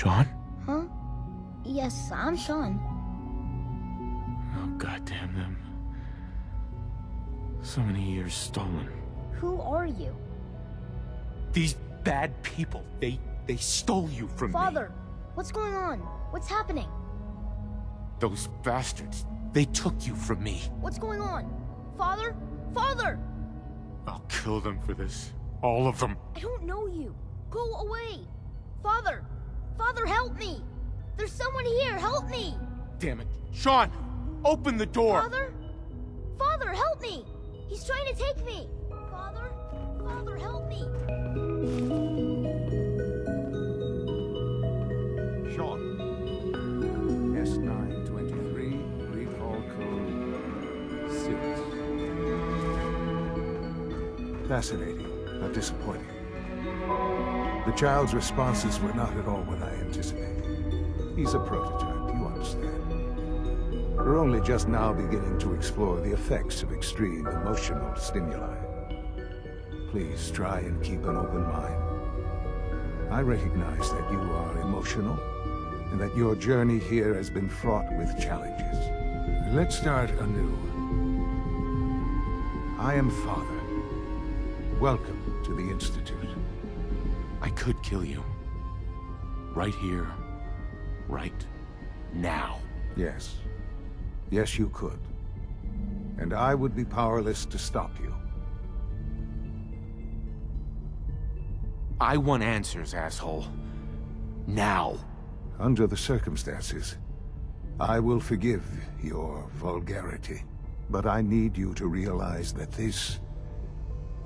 Shawn? Huh? Yes, I'm Shawn. Oh, goddamn them. So many years stolen. Who are you? These bad people, they stole you from me. Father, what's going on? What's happening? Those bastards, they took you from me. What's going on? Father? Father! I'll kill them for this. All of them. I don't know you. Go away. Father! Father, help me! There's someone here, help me! Damn it. Shawn, open the door! Father? Father, help me! He's trying to take me! Father? Father, help me! Shawn. S923, recall code 6. Fascinating, but disappointing. The child's responses were not at all what I anticipated. He's a prototype, you understand. We're only just now beginning to explore the effects of extreme emotional stimuli. Please try and keep an open mind. I recognize that you are emotional, and that your journey here has been fraught with challenges. Let's start anew. I am Father. Welcome to the Institute. I could kill you. Right here. Right now. Yes. Yes, you could. And I would be powerless to stop you. I want answers, asshole. Now. Under the circumstances, I will forgive your vulgarity. But I need you to realize that this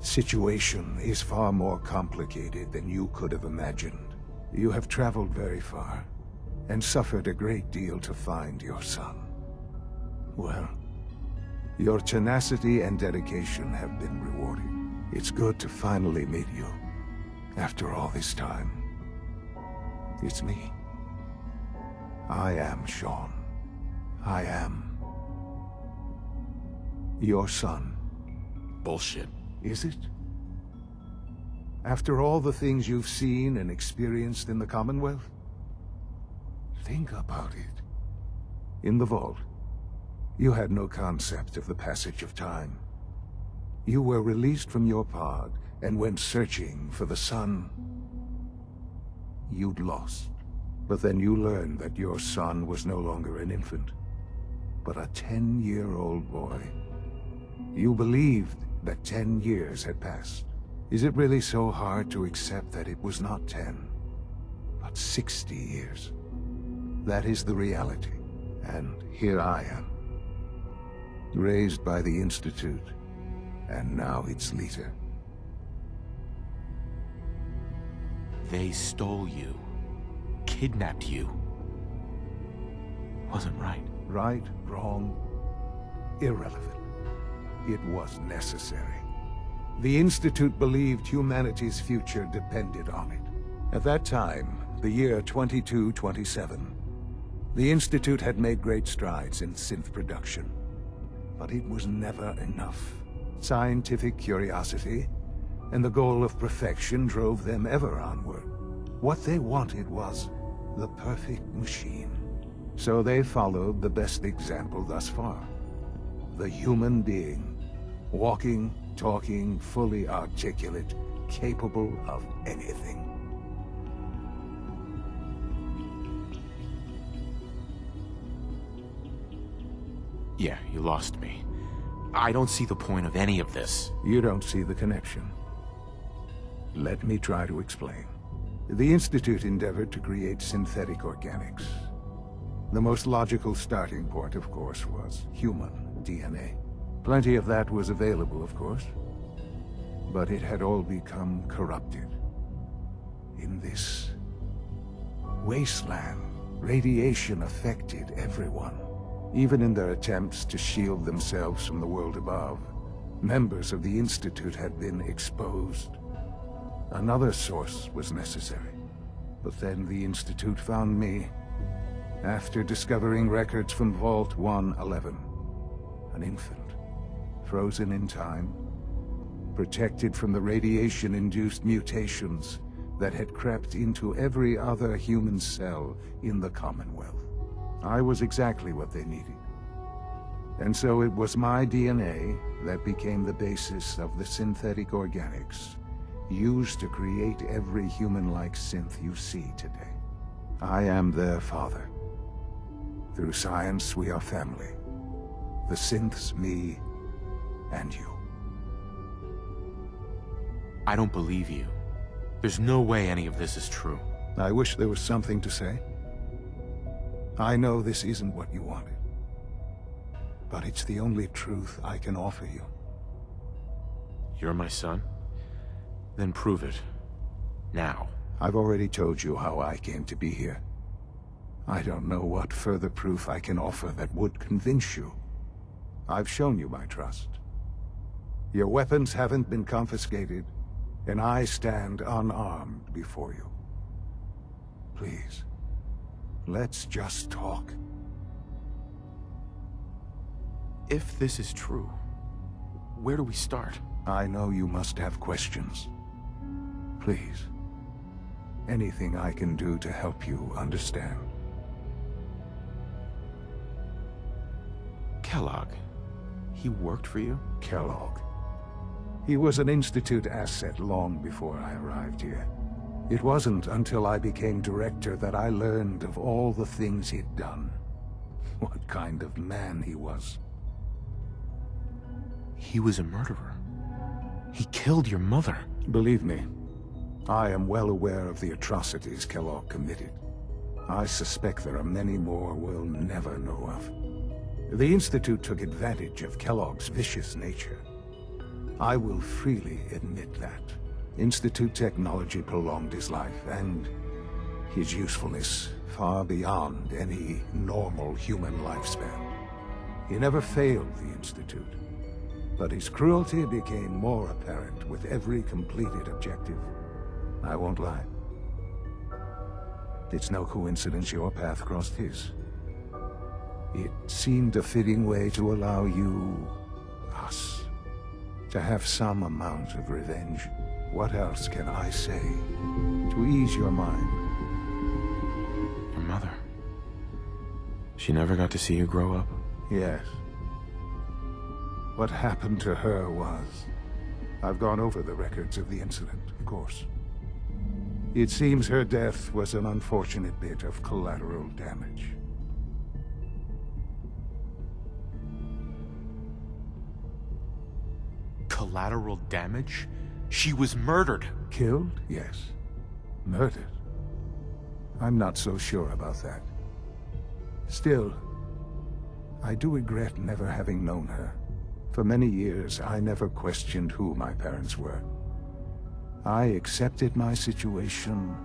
situation is far more complicated than you could have imagined. You have traveled very far, and suffered a great deal to find your son. Well, your tenacity and dedication have been rewarding. It's good to finally meet you, after all this time. It's me. I am Shawn. I am your son. Bullshit. Is it? After all the things you've seen and experienced in the Commonwealth? Think about it. In the vault, you had no concept of the passage of time. You were released from your pod and went searching for the son you'd lost. But then you learned that your son was no longer an infant, but a 10-year-old boy. You believed that 10 years had passed. Is it really so hard to accept that it was not 10, but 60 years? That is the reality, and here I am, raised by the Institute, and now its leader. They stole you. Kidnapped you. Wasn't right. Right, wrong, irrelevant. It was necessary. The Institute believed humanity's future depended on it. At that time, the year 2227, the Institute had made great strides in synth production. But it was never enough. Scientific curiosity and the goal of perfection drove them ever onward. What they wanted was the perfect machine. So they followed the best example thus far. The human being. Walking, talking, fully articulate, capable of anything. Yeah, you lost me. I don't see the point of any of this. You don't see the connection. Let me try to explain. The Institute endeavored to create synthetic organics. The most logical starting point, of course, was human DNA. Plenty of that was available, of course. But it had all become corrupted. In this wasteland, radiation affected everyone. Even in their attempts to shield themselves from the world above, members of the Institute had been exposed. Another source was necessary. But then the Institute found me, after discovering records from Vault 111. An infant, frozen in time, protected from the radiation-induced mutations that had crept into every other human cell in the Commonwealth. I was exactly what they needed. And so it was my DNA that became the basis of the synthetic organics used to create every human-like synth you see today. I am their father. Through science, we are family. The synths, me, and you. I don't believe you. There's no way any of this is true. I wish there was something to say. I know this isn't what you wanted, but it's the only truth I can offer you. You're my son? Then prove it. Now. I've already told you how I came to be here. I don't know what further proof I can offer that would convince you. I've shown you my trust. Your weapons haven't been confiscated, and I stand unarmed before you. Please, let's just talk. If this is true, where do we start? I know you must have questions. Please, anything I can do to help you understand. Kellogg. He worked for you? Kellogg. He was an Institute asset long before I arrived here. It wasn't until I became director that I learned of all the things he'd done. What kind of man he was. He was a murderer. He killed your mother. Believe me, I am well aware of the atrocities Kellogg committed. I suspect there are many more we'll never know of. The Institute took advantage of Kellogg's vicious nature. I will freely admit that. Institute technology prolonged his life, and his usefulness far beyond any normal human lifespan. He never failed the Institute, but his cruelty became more apparent with every completed objective. I won't lie. It's no coincidence your path crossed his. It seemed a fitting way to allow you, us, to have some amount of revenge. What else can I say to ease your mind? Your mother. She never got to see you grow up? Yes. What happened to her was... I've gone over the records of the incident, of course. It seems her death was an unfortunate bit of collateral damage. Collateral damage? She was murdered. Killed? Yes. Murdered? I'm not so sure about that. Still, I do regret never having known her. For many years, I never questioned who my parents were. I accepted my situation,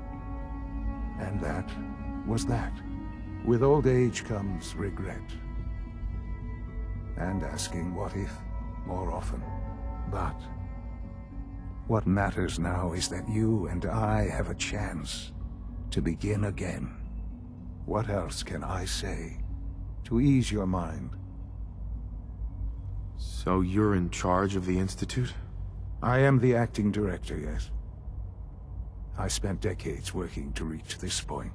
and that was that. With old age comes regret. And asking what if more often. But what matters now is that you and I have a chance to begin again. What else can I say to ease your mind? So you're in charge of the Institute? I am the acting director, yes. I spent decades working to reach this point.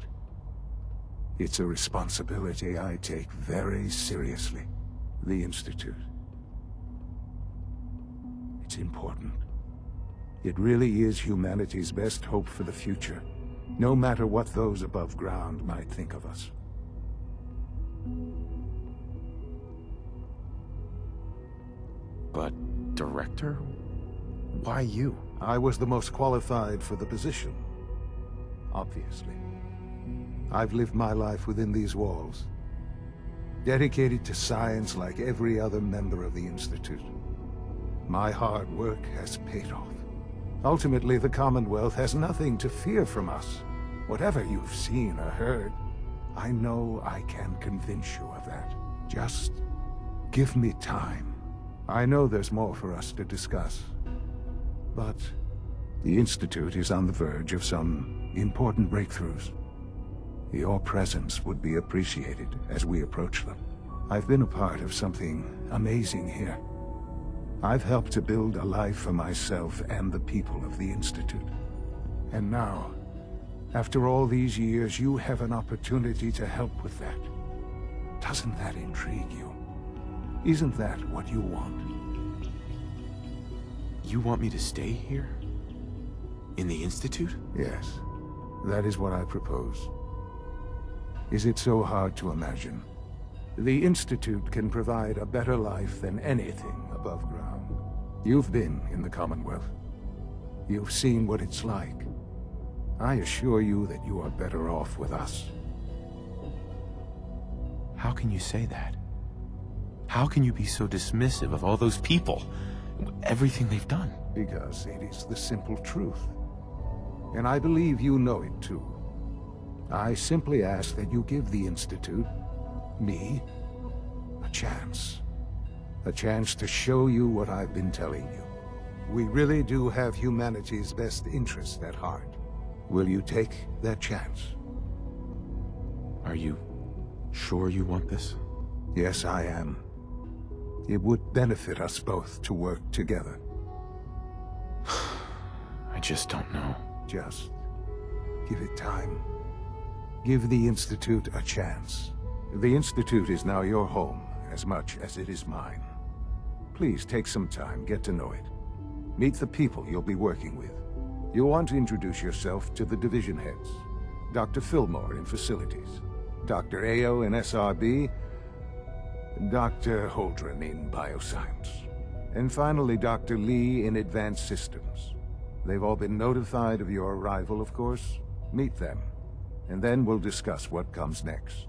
It's a responsibility I take very seriously. The Institute. It's important. It really is humanity's best hope for the future, no matter what those above ground might think of us. But, director? Why you? I was the most qualified for the position, obviously. I've lived my life within these walls, dedicated to science like every other member of the Institute. My hard work has paid off. Ultimately, the Commonwealth has nothing to fear from us. Whatever you've seen or heard, I know I can convince you of that. Just give me time. I know there's more for us to discuss. But the Institute is on the verge of some important breakthroughs. Your presence would be appreciated as we approach them. I've been a part of something amazing here. I've helped to build a life for myself and the people of the Institute. And now, After all these years, you have an opportunity to help with that. Doesn't that intrigue you? Isn't that what you want? You want me to stay here? In the Institute? Yes, that is what I propose. Is it so hard to imagine? The Institute can provide a better life than anything above ground. You've been in the Commonwealth. You've seen what it's like. I assure you that you are better off with us. How can you say that? How can you be so dismissive of all those people? Everything they've done? Because it is the simple truth. And I believe you know it too. I simply ask that you give the Institute, me, a chance. A chance to show you what I've been telling you. We really do have humanity's best interest at heart. Will you take that chance? Are you sure you want this? Yes, I am. It would benefit us both to work together. I just don't know. Just give it time. Give the Institute a chance. The Institute is now your home as much as it is mine. Please take some time, get to know it. Meet the people you'll be working with. You'll want to introduce yourself to the division heads. Dr. Fillmore in Facilities, Dr. Ayo in SRB, Dr. Holdren in Bioscience, and finally Dr. Lee in Advanced Systems. They've all been notified of your arrival, of course. Meet them, and then we'll discuss what comes next.